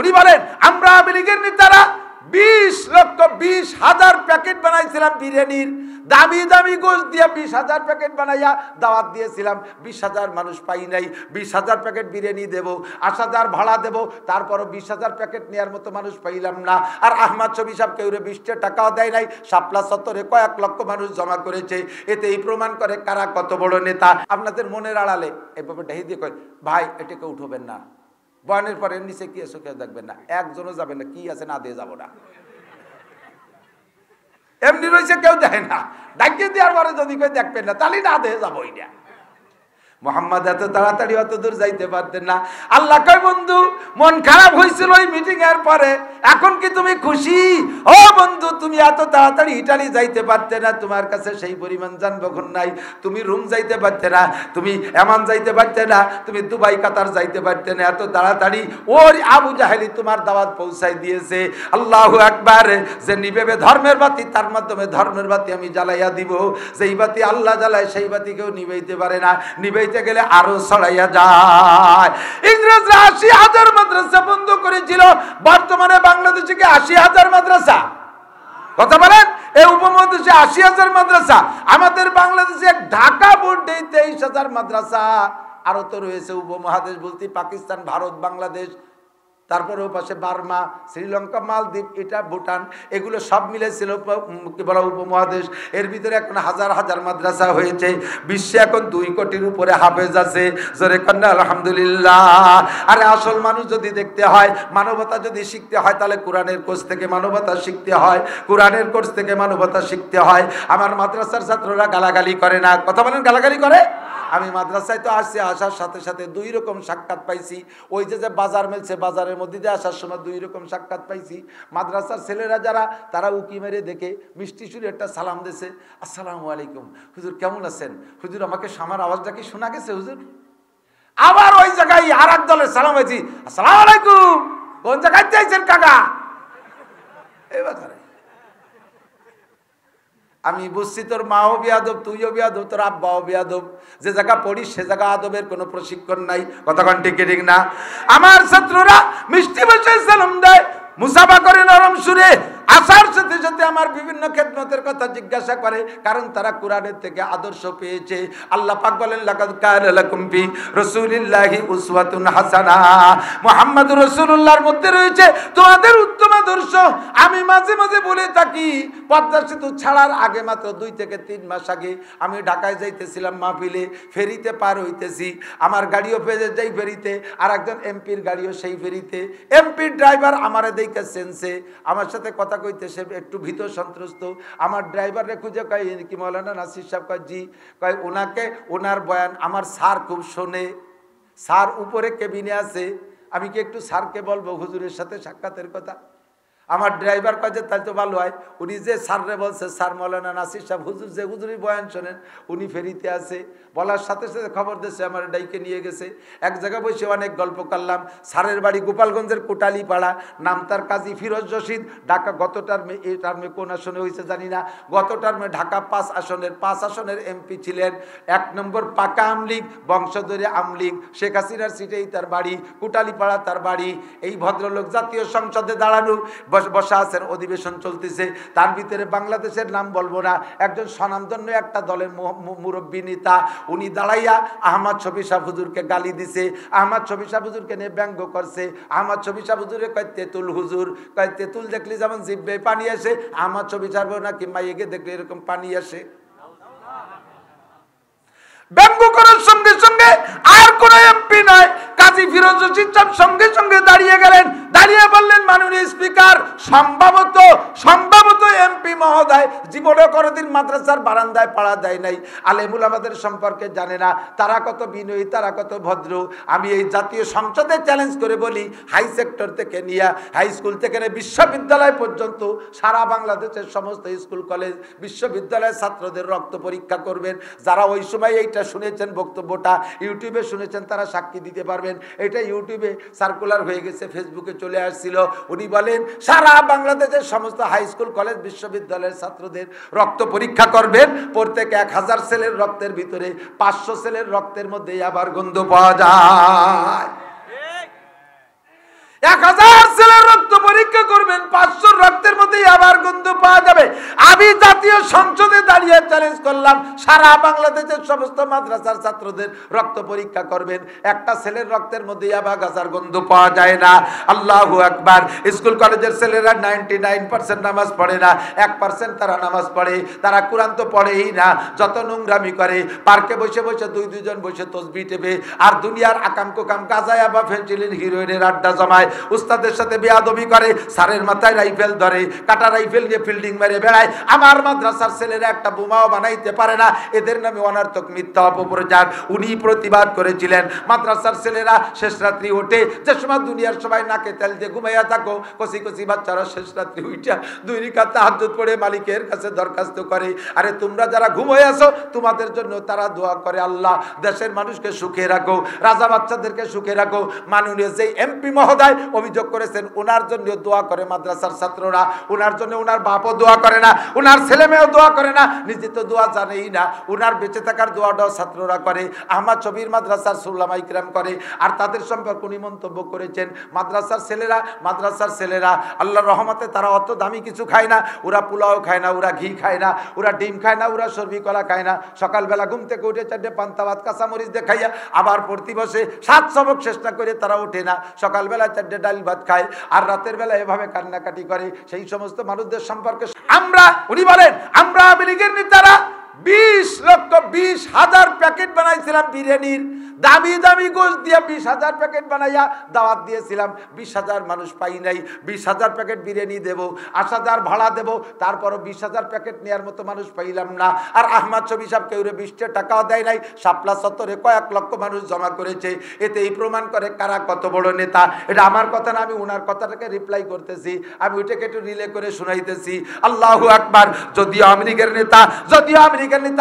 উনি বলেন আমরা আওয়ামী লীগের নেতারা 20,20,000 প্যাকেট বানাইছিলাম বিরিয়ানির, দামি দামি গোশ দিয়ে 20,000 প্যাকেট বানাইয়া দাওয়াত দিয়েছিলাম। 20,000 মানুষ পাই নাই, 20,000 প্যাকেট বিরিয়ানি দেব, 8,000 ভাড়া দেব, তারপরও 20,000 প্যাকেট নেওয়ার মতো মানুষ পাইলাম না। আর আহমদ শফি সাহেব কেউরে 20 টাকাও দেয় নাই, শাপলা চত্বরে কয়েক লক্ষ মানুষ জমা করেছে। এতেই প্রমাণ করে কারা কত বড় নেতা। আপনাদের মনের আড়ালে এভাবে ডাহি দিয়ে কয় ভাই এটাকে উঠবেন না, বয়ানের পরে নিচে কি আছে কেউ দেখবেন না, একজনও যাবেন না, কি আছে না দিয়ে যাবো না, এমনি রয়েছে কেউ দেখে না, ডাকিয়ে দেওয়ার পরে যদি কেউ দেখবেন না তাহলে না দিয়ে যাবোই না। মোহাম্মদ এত তাড়াতাড়ি অত দূর যাইতে পারতেন না। আল্লাহ কয় বন্ধু মন খারাপ হয়েছিল ওই মিটিং এর পরে, এখন কি তুমি খুশি? ও বন্ধু তুমি এত তাড়াতাড়ি ইটালি যাইতে পারতে না, তোমার কাছে সেই পরিমাণ যানবাহন নাই, তুমি রুম যাইতে পারতে না, তুমি এমান যাইতে পারতে না, তুমি দুবাই কাতার যাইতে পারতে না, এত তাড়াতাড়ি ওর আবু জাহেলি তোমার দাওয়াত পৌঁছাই দিয়েছে। আল্লাহু আকবার। যে নিবেবে ধর্মের বাতি তার মাধ্যমে ধর্মের বাতি আমি জ্বালাইয়া দিব, যেই বাতি আল্লাহ জ্বালায় সেই বাতি কেউ নিবাইতে পারে না, নিবাইতে গেলে আরো ছড়াইয়া যায়। ইংরেজরা 80,000 মাদ্রাসা বন্ধ করেছিল, বর্তমানে বাংলাদেশে কি 80,000 মাদ্রাসা? কথা বলেন, এই উপমহাদেশে 80,000 মাদ্রাসা, আমাদের বাংলাদেশে ঢাকা বোর্ডে 23,000 মাদ্রাসা, আরো তো রয়েছে উপমহাদেশ বলতে পাকিস্তান, ভারত, বাংলাদেশ, তারপরে ও পাশে বার্মা, শ্রীলঙ্কা, মালদ্বীপ, এটা ভুটান, এগুলো সব মিলে ছিল কি বলা উপমহাদেশ। এর ভিতরে এখন হাজার হাজার মাদ্রাসা হয়েছে, বিশ্বে এখন 2 কোটির উপরে হাফেজ আছে। জোরে কন্যা আলহামদুলিল্লাহ। আরে আসল মানুষ যদি দেখতে হয়, মানবতা যদি শিখতে হয়, তাহলে কোরআনের কোর্স থেকে মানবতা শিখতে হয়, কোরআনের কোর্স থেকে মানবতা শিখতে হয়। আমার মাদ্রাসার ছাত্ররা গালাগালি করে না, কথা বলেন গালাগালি করে? আমি মাদ্রাসায় তো আসছি, আসার সাথে সাথে 2 রকম সাক্ষাৎ পাইছি। ওই যে বাজার মেলছে, বাজারের মধ্যে দিয়ে আসার সময় 2 রকম সাক্ষাৎ পাইছি। মাদ্রাসার ছেলেরা যারা, তারা উকি মেরে দেখে মিষ্টি সুরে একটা সালাম দিয়েছে, আসসালামু আলাইকুম হুজুর, কেমন আছেন হুজুর, আমাকে আমার আওয়াজটা কি শোনা গেছে হুজুর? আবার ওই জায়গায় আর এক দলের সালাম হয়েছি, আসসালামু আলাইকুম, কোন জায়গায় চাইছেন কাকা? এবার আমি বুঝছি তোর মাও বিয়াদব, তুইও বিয়াদব, তোর আব্বাও বিয়াদব, যে জায়গা পড়িস সে জায়গা আদবের কোনো প্রশিক্ষণ নাই। কতক্ষণ ঠিক ঠিক না? আমার ছাত্ররা মিষ্টি ভাষায় সালাম দেয়, মুসাফা করে নরম সুরে, আসার সাথে সাথে আমার বিভিন্ন খেদমতের কথা জিজ্ঞাসা করে, কারণ তারা কোরআনের থেকে আদর্শ পেয়েছে। আল্লাহ পাক বলেন লাকাদ কানা লাকুম ফি রাসূলিল্লাহি উসওয়াতুন হাসানা, মুহাম্মদুর রাসূলুল্লাহর মধ্যে রয়েছে তোমাদের উত্তম আদর্শ। আমি মাঝে মাঝে বলে থাকি, পদ্মা সেতু ছাড়ার আগে মাত্র 2 থেকে 3 মাস আগে আমি ঢাকায় যাইতেছিলাম মাহফিলে, ফেরিতে পার হইতেছি, আমার গাড়িও ফেজে যাই ফেরিতে, আর একজন এমপির গাড়িও সেই ফেরিতে। এমপির ড্রাইভার আমারে দেখে সেন্সে, আমার সাথে কথা কইতেছে, একটু ভীত সন্ত্রস্ত। আমার ড্রাইভারে খুঁজে কয় কি মৌলানা নাসির সাহেব? কয় জি। কয় ওনাকে, ওনার বয়ান আমার স্যার খুব শোনে, স্যার উপরে কেবিনে আছে, আমি কি একটু স্যারকে বলবো হুজুরের সাথে সাক্ষাতের কথা? আমার ড্রাইভার কাজে তাই তো ভালো হয়, উনি যে স্যাররে বলছে, স্যার মৌলানা নাসির সাহেব হুজুর যে হুজুরি বয়ান শোনেন, উনি ফেরিতে আছে। বলার সাথে সাথে খবর দিয়েছে, আমার ডাইকে নিয়ে গেছে। এক জায়গায় বসে অনেক গল্প করলাম। স্যারের বাড়ি গোপালগঞ্জের কোটালীপাড়া, নাম তার কাজী ফিরোজ রশিদ। ঢাকা গত টার্মে, এই টার্মে কোন আসনে হয়েছে জানি না, গত টার্মে ঢাকা 5 আসনের এমপি ছিলেন। 1 নম্বর পাকা আমলিগ, বংশধরে আমলিগ, শেখ হাসিনার সিটেই তার বাড়ি, কোটালীপাড়া তার বাড়ি। এই ভদ্রলোক জাতীয় সংসদে দাঁড়ানো বসা আছেন, অধিবেশন চলতেছে। তার ভিতরে বাংলাদেশের নাম বলবো না, একজন স্বনামধন্য একটা দলের মুরব্বী নেতা, উনি দাঁড়াইয়া আহমদ শফি সাহেব হুজুরকে গালি দিছে, আহমদ শফি সাহেব হুজুরকে নিয়ে ব্যঙ্গ করছে। আহমদ শফি সাহেব হুজুরে কয় তেঁতুল হুজুর, কয় তেঁতুল দেখলে যেমন জিভে পানি আসে, আহমদ শফি সাহেব নাকি মাইকে দেখলে এরকম পানি আসে। ব্যঙ্গ করার সঙ্গে সঙ্গে আর কোন এমপি নয়, কাজী ফিরোজ রশিদ সাহেব সঙ্গে সঙ্গে দাঁড়িয়ে গেলেন, দাঁড়িয়ে বললেন মাননীয় স্পিকার, সম্ভবত এমপি মহোদয় জীবনে কোনোদিন মাদ্রাসার বারান্দায় পাড়া দেয় নাই, আলেমুল আমাদের সম্পর্কে জানে না, তারা কত বিনয়ী, তারা কত ভদ্র। আমি এই জাতীয় সংসদে চ্যালেঞ্জ করে বলি, হাই সেক্টর থেকে নিয়ে হাই স্কুল থেকে নিয়ে বিশ্ববিদ্যালয় পর্যন্ত সারা বাংলাদেশের সমস্ত স্কুল কলেজ বিশ্ববিদ্যালয়ের ছাত্রদের রক্ত পরীক্ষা করবেন। যারা ওই সময় এইটা শুনেছেন, বক্তব্যটা ইউটিউবে শুনেছেন, তারা সাক্ষী দিতে পারবেন। এটা ইউটিউবে সার্কুলার হয়ে গেছে, ফেসবুকে চলে আসছিল। উনি বলেন সারা বাংলাদেশের সমস্ত হাই স্কুল কলেজ বিশ্ববিদ্যালয়ের ছাত্রদের রক্ত পরীক্ষা করবেন। প্রত্যেক 1000 সেলের রক্তের ভিতরে 500 সেলের রক্তের মধ্যে আবার গন্ধ পাওয়া যায়। 1000 ছেলের রক্ত পরীক্ষা করবেন, 500 রক্তের মধ্যে আবার গন্ধ পাওয়া যাবে। আমি জাতীয় সংসদে দাঁড়িয়ে চ্যালেঞ্জ করলাম, সারা বাংলাদেশের সমস্ত মাদ্রাসার ছাত্রদের রক্ত পরীক্ষা করবেন, একটা ছেলের রক্তের মধ্যে আবার গাজার গন্ধ পাওয়া যায় না। আল্লাহু আকবার। স্কুল কলেজের ছেলেরা 99% নামাজ পড়ে না, 1% তারা নামাজ পড়ে। তারা কোরআন তো পড়েই না, যত নোংরামি করে। পার্কে বসে বসে দুজন বসে তসবিহ টেপে আর দুনিয়ার আকাম কুকাম গাজায়া বা ফেন্সিলিন হিরোইনের আড্ডা জমায়। উস্তাদের সাথে বেয়াদবি করে, স্যারের মাথায় রাইফেল ধরে, কাটা রাইফেল নিয়ে ফিল্ডিং মেরে বেড়ায়। আমার মাদ্রাসার ছেলেরা একটা বোমাও বানাইতে পারে না। এদের নামে অনার্থক মিথ্যা অপপ্রচার। উনি প্রতিবাদ করেছিলেন, মাদ্রাসার ছেলেরা শেষ রাত্রি ওঠে, যে সময় দুনিয়ার সবাই নাকে তেল দিয়ে ঘুমাইয়া থাকো, কচি কচি বাচ্চারা শেষ রাত্রি উঠা 2 রাকাত তাহাজ্জুদ পড়ে মালিকের কাছে দরখাস্ত করে। আরে তোমরা যারা ঘুমাই আছো, তোমাদের জন্য তারা দোয়া করে, আল্লাহ দেশের মানুষকে সুখে রাখো, রাজা বাচ্চাদেরকে সুখে রাখো। মাননীয় যে এমপি মহোদয় অভিযোগ করেছেন, ওনার জন্য দোয়া করে মাদ্রাসার ছাত্ররা, ওনার জন্য ওনার বাপও দোয়া করে না, ওনার ছেলে মেয়েও দোয়া করে না, নিজে তো দোয়া জানেই না। ওনার বেঁচে থাকার দোয়াটাও ছাত্ররা করে, আহমদ শফির মাদ্রাসার উলামা ইকরাম করে। আর তাদের সম্পর্কে উনি মন্তব্য করেছেন, মাদ্রাসার ছেলেরা আল্লাহর রহমতে তারা অত দামি কিছু খায় না, ওরা পোলাও খায় না, ওরা ঘি খায় না, ওরা ডিম খায় না, ওরা সর্বি কলা খায় না। সকালবেলা ঘুম থেকে উঠে 4টে পান্তা ভাত কাঁচামরিচ দেখাইয়া আবার পড়তে বসে, 7 সবক চেষ্টা করে তারা ওঠে না। সকালবেলা 4টে ডাল ভাত খায় আর রাতের বেলা এভাবে কান্নাকাটি করে। সেই সমস্ত মানুষদের সম্পর্কে উনি বলেন, আমরা আওয়ামী লীগের নেতারা 20,20,000 প্যাকেট বানাইছিলাম বিরিয়ানির, দামি দামি গোশত দিয়ে 20,000 প্যাকেট বানাইয়া দাওয়াত দিয়েছিলাম। 20,000 মানুষ পাই নাই, 20,000 প্যাকেট বিরিয়ানি দেব, 8,000 ভাড়া দেব, তারপরও 20,000 প্যাকেট নেওয়ার মতো মানুষ পাইলাম না। আর আহমদ শফি সাহেব কেউ 20 টাকাও দেয় নাই, শাপলা চত্বরে কয়েক লক্ষ মানুষ জমা করেছে। এতেই প্রমাণ করে কারা কত বড় নেতা। এটা আমার কথা না, আমি ওনার কথাটাকে রিপ্লাই করতেছি, আমি ওইটাকে একটু রিলে করে শুনাইতেছি। আল্লাহু আকবার। যদিও আওয়ামী লীগের নেতা,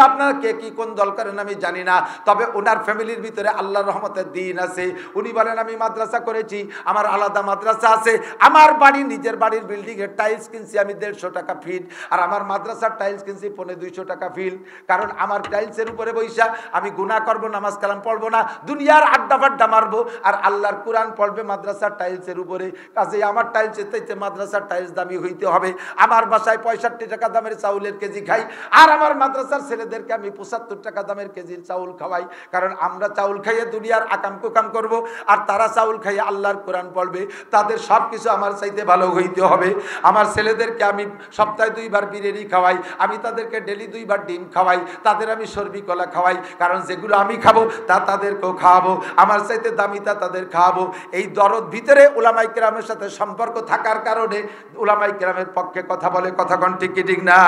আপনারা কে কি কোন দল করেন আমি জানি না, তবে ওনার ফ্যামিলির ভিতরে আল্লাহর রহমতের দিন আছে। উনি বলেন, আমি মাদ্রাসা করেছি, আমার আলাদা মাদ্রাসা আছে, আমার বাড়ি নিজের বাড়ির বিল্ডিং এর টাইলস কিনছি আমি 150 টাকা ফিট, আর আমার মাদ্রাসার টাইলস কিনছি 250 টাকা ফিট। কারণ আমার টাইলসের উপরে বৈশা আমি গুনাহ করব, নামাজ কালাম পড়বো না, দুনিয়ার আড্ডা ফাড্ডা মারবো, আর আল্লাহর কোরআন পড়বে মাদ্রাসার টাইলসের উপরে। কাজে আমার টাইলসের চাইতে মাদ্রাসার টাইলস দামি হইতে হবে। আমার বাসায় 65 টাকা দামের চাউলের কেজি খাই, আর আমার মাদ্রাসার ছেলেদেরকে আমি 75 টাকা দামের কেজির চাউল খাওয়াই। কারণ আমরা চাউল খাইয়ে দুনিয়ার আকাম কুকাম করব, আর তারা চাউল খাইয়ে আল্লাহর কোরআন পড়বে। তাদের সব কিছু আমার চাইতে ভালো হইতে হবে। আমার ছেলেদেরকে আমি সপ্তাহে 2 বার বিরিয়ানি খাওয়াই, আমি তাদেরকে ডেলি 2 বার ডিম খাওয়াই, তাদের আমি সর্বি কলা খাওয়াই। কারণ যেগুলো আমি খাবো তা তাদেরকেও খাওয়াবো, আমার চাইতে দামি তা তাদের খাওয়াবো। এই দরদ ভিতরে উলামায়ে কেরামের সাথে সম্পর্ক থাকার কারণে উলামায়ে কেরামের পক্ষে কথা বলে, কথা কোন ঠিক কি ঠিক না?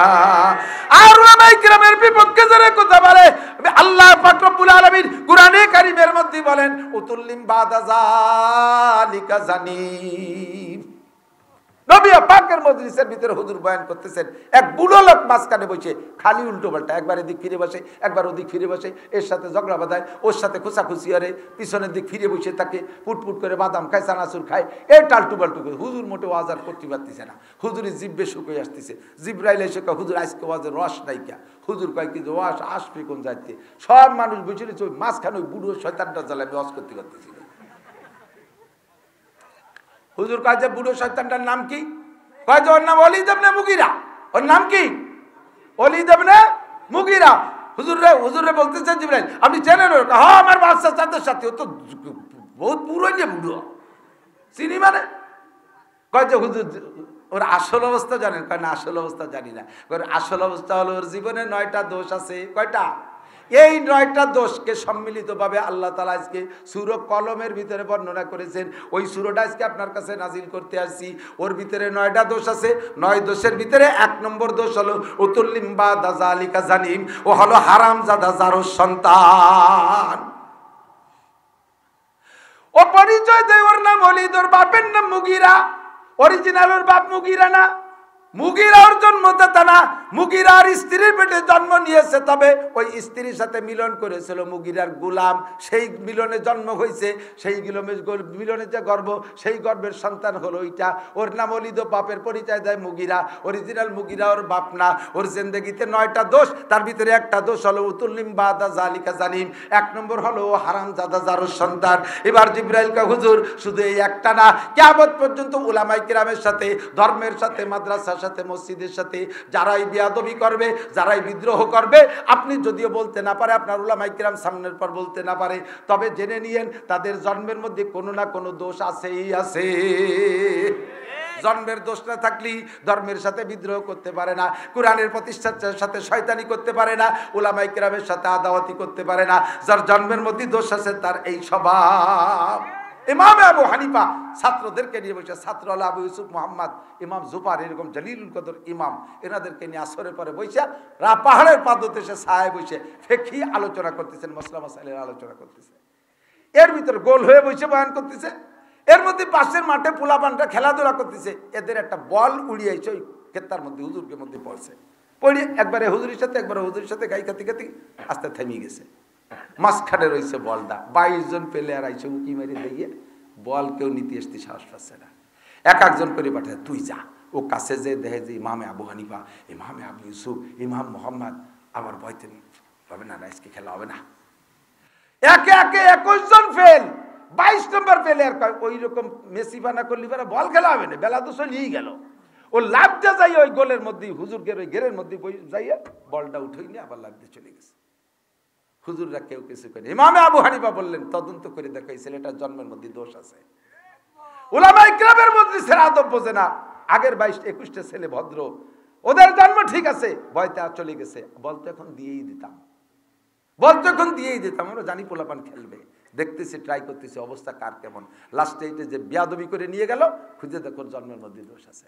আর উলামায়ে কেরামের বিপক্ষে যারা কথা বলে, আল্লাহ পাক রব্বুল আলামিন কুরআনে কারীমের মধ্যে বলেন, উতুল্লিম বাদা যালিকা জানিম। নবী পাকের মজলিসের ভিতরে হুজুর বয়ান করতেছেন, এক বুড়ো লোক মাঝখানে বসে খালি উল্টো পাল্টা, একবার এদিক ফিরে বসে, একবার ওদিক ফিরে বসে, এর সাথে ঝগড়া বাঁধায়, ওর সাথে খুশাখুশি করে, পিছনের দিক ফিরে বসে থাকে, পুটপুট করে বাদাম খায়, চানাচুর খায়, এই টালটু বাল্টু করে। হুজুর মোটে ওয়াজার করতে পারতেছে না, হুজুরের জিব্বে শুকিয়ে আসতেছে। জিব্রাইল এসে কয়, হুজুর আজকে ওয়াজের রস নাই কা? হুজুর কয়, কি ওয়াজ আসবে কোন যাইতে? সব মানুষ বসে রয়েছে, ওই মাঝখানে ওই বুড়ো শয়তানটা জ্বালা আমি ওয়াজ করতে পারতেছি। হুজুর কয় যে বুড়ো শয়তানটার নাম কি? কয় যে ওর নাম ওলীদ ইবনে মুগীরা। ওর নাম কি? ওলীদ ইবনে মুগীরা। হুজুরে বলতেছেন জিবরাইল, আপনি চেনেন ওর? হ্যাঁ, আমার বাদশাহ চাঁদের সাথে, ও তো বহুত পুরনো বুড়ো, চিনি মানে। কয় যে হুজুর ওর আসল অবস্থা জানেন? কয় না, আসল অবস্থা জানি না। আসল অবস্থা হলো ওর জীবনে 9টা দোষ আছে। কয়টা? এই 9টা দোষকে সম্মিলিতভাবে আল্লাহ তাআলা আজকে সূরা কলমের ভিতরে বর্ণনা করেছেন। ওই সূরাটা আজকে আপনার কাছে নাজিল করতে আসছি। ওর ভিতরে 9টা দোষ আছে। 9 দোষের ভিতরে 1 নম্বর দোষ হলো উতুল্লিম বাদা যালিকা জানিম, ও হলো হারামজাদা জারোর সন্তান। ও পরিচয় দেয় ওর নাম ওলীদ, ওর বাপের নাম মুগীরা। অরিজিনাল ওর বাপ মুগীরা না, মুগিরার জন্মদাতা না, মুগিরার স্ত্রীর পেটে জন্ম নিয়েছে, তবে ওই স্ত্রীর সাথে মিলন করেছিল মুগিরার গোলাম, সেই মিলনে জন্ম হয়েছে, সেই মিলনে যে গর্ভ, সেই গর্ভের সন্তান হলো ওইটা। ওর নাম অলিদ, বাপের পরিচয় দেয় মুগিরা, অরিজিনাল মুগিরা ওর বাপ না। ওর জিন্দেগিতে 9টা দোষ, তার ভিতরে একটা দোষ হলো উতুল্লিম বাদা জালিকা জানিম, 1 নম্বর হলো হারামজাদা জারুর সন্তান। এবার জিবরাইল কা হুজুর শুধু এই একটা না, কিয়ামত পর্যন্ত উলামায়ে কিরামের সাথে, ধর্মের সাথে, মাদ্রাসার সাথে, মসজিদের সাথে যারাই বেয়াদবি করবে, যারাই বিদ্রোহ করবে, আপনি যদিও বলতে না পারে, আপনার উলামায়ে কিরাম সামনের পর বলতে না পারে, তবে জেনে নিয়েন তাদের জন্মের মধ্যে কোনো না কোনো দোষ আছেই আছে। জন্মের দোষ না থাকলেই ধর্মের সাথে বিদ্রোহ করতে পারে না, কোরআনের প্রতিষ্ঠার সাথে শয়তানি করতে পারে না, উলামায়ে কিরামের সাথে আদাওয়াতি করতে পারে না। যার জন্মের মধ্যে দোষ আছে তার এই স্বভাব। ইমাম আবু হানিফা ছাত্রদেরকে নিয়ে বসে, ছাত্র হলো আবু ইউসুফ মোহাম্মদ, ইমাম জুফার, এরকম জলিলুল কদর ইমাম, এনাদেরকে নিয়ে আসরের পরে বসে পাহাড়ের পাদদেশে ছায়ায় বসে ফিকহি আলোচনা করতেছেন, মসলা মাসাইলের আলোচনা করতেছে। এর ভিতরে গোল হয়ে বসে বয়ান করতেছে, এর মধ্যে পাশের মাঠে পোলাপানটা খেলাধুলা করতেছে, এদের একটা বল উড়িয়ে এসে ওই ক্ষেত্রার মধ্যে হুজুরকে মধ্যে পড়ছে, পড়ে একবারে হুজুরের সাথে একবারে হুজুরের সাথে গাই খাতি খাতি আস্তে থেমে গেছে। মাঝখানে রয়েছে বলটা, 22 জন প্লেয়ার আইসে উকি মেরে দিয়ে বল কেউ নিতে আসতে সাহস পাচ্ছে না, এক একজন করে পাঠায়, তুই যা। ও কাছে যে দেখে যে ইমামে আবু হানিফা, ইমামে আবু ইউসুফ, ইমাম মোহাম্মদ, আবার ভয়তে হবে না, আজকে খেলা হবে না। একে একে 21 জন ফেল, 22 নম্বর প্লেয়ার কয় ওই রকম মেসি বানা করলি বল খেলা হবে না, বেলা তো চলেই গেল। ও লাভটা যাই ওই গোলের মধ্যে, হুজুরকে ওই গেরের মধ্যে যাইয়া বলটা উঠেই নিয়ে আবার লাভ দিয়ে চলে গেছে। হুজুররা কেউ কিছু করে, ইমামে আবু হানিফা বললেন তদন্ত করে দেখো এই ছেলেটার জন্মের মধ্যে দোষ আছে। উলামায়ে কিরামের মধ্যে ছেলে আদব বোঝে না, আগের 22-21টা ছেলে ভদ্র, ওদের জন্ম ঠিক আছে, ভয়তে আর চলে গেছে, বলতো এখন দিয়েই দিতাম, বলতো এখন দিয়েই দিতাম, আমরা জানি পোলাপান খেলবে, দেখতেছি ট্রাই করতেছি অবস্থা কার কেমন। লাস্টে এইটা যে বেয়াদবি করে নিয়ে গেল, খুঁজে দেখো জন্মের মধ্যে দোষ আছে।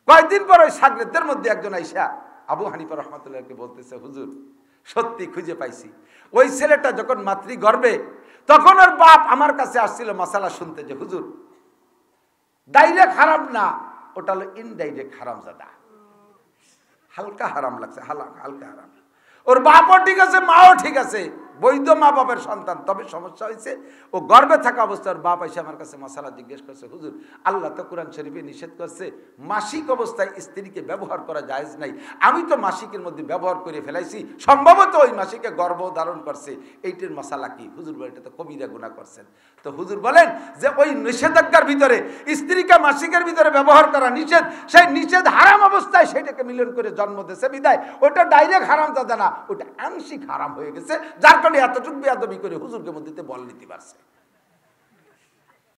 কয়েকদিন পর ওই শাগরেদদের মধ্যে একজন আইসা আবু হানিফা রহমাতুল্লাহকে বলতেছে, হুজুর সত্যি খুঁজে পাইছি, ওই ছেলেটা যখন মাতৃ গর্ভে, তখন ওর বাপ আমার কাছে আসছিল মাসালা শুনতে, যে হুজুর ডাইরেক্ট হারাম না, ওটা হলো ইনডাইরেক্ট হারামজাদা, হালকা হারাম লাগছে, হালকা হারাম। ওর বাপও ঠিক আছে, মাও ঠিক আছে, বৈধ মা বাপের সন্তান, তবে সমস্যা হয়েছে ও গর্ভে থাকা অবস্থার বাপ এসে আমার কাছে মাসালা জিজ্ঞেস করছে, হুজুর আল্লাহ তো কোরআন শরীফে নিষেধ করছে মাসিক অবস্থায় স্ত্রীকে ব্যবহার করা জায়েজ নাই, আমি তো মাসিকের মধ্যে ব্যবহার করে ফেলাইছি, সম্ভবত ওই মাসিকে গর্ভ ধারণ করছে, এইটির মশালা কি? হুজুর বলে এটা তো কবিরা গুনাহ করছেন। তো হুজুর বলেন যে ওই নিষেধাজ্ঞার ভিতরে স্ত্রীকে মাসিকের ভিতরে ব্যবহার করা নিষেধ, সেই নিষেধ হারাম অবস্থায় সেটাকে মিলন করে জন্ম দিয়েছে বিদায় ওটা ডাইরেক্ট হারাম দাদা না, ওটা আংশিক হারাম হয়ে গেছে, যার কারণে এতটুকু বেয়াদবি করে হুজুরকে মধ্যে বল নিতে পারছে।